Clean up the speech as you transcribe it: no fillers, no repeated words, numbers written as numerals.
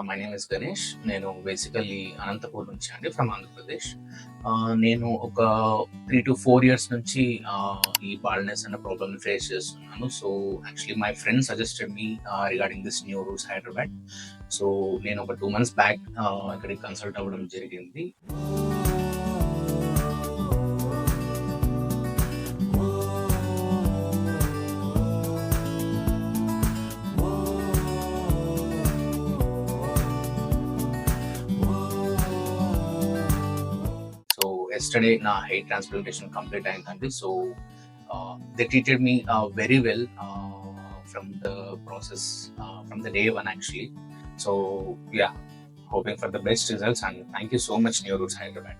My name is Ganesh. నేను basically Anantapur నుంచి అండి, ఫ్రమ్ ఆంధ్రప్రదేశ్. నేను ఒక 3 to 4 years నుంచి ఈ బాల్డ్నెస్ అనే ప్రాబ్లమ్ని ఫేస్ చేస్తున్నాను. So actually my friend suggested me regarding this new roots Hyderabad. So నేను ఒక 2 months బ్యాక్ ఇక్కడికి కన్సల్ట్ అవ్వడం జరిగింది. Yesterday na hair transplantation complete ayindandi. So they treated me very well from the process, from the day one actually. So yeah, hoping for the best results, and thank you so much New Roots Hyderabad.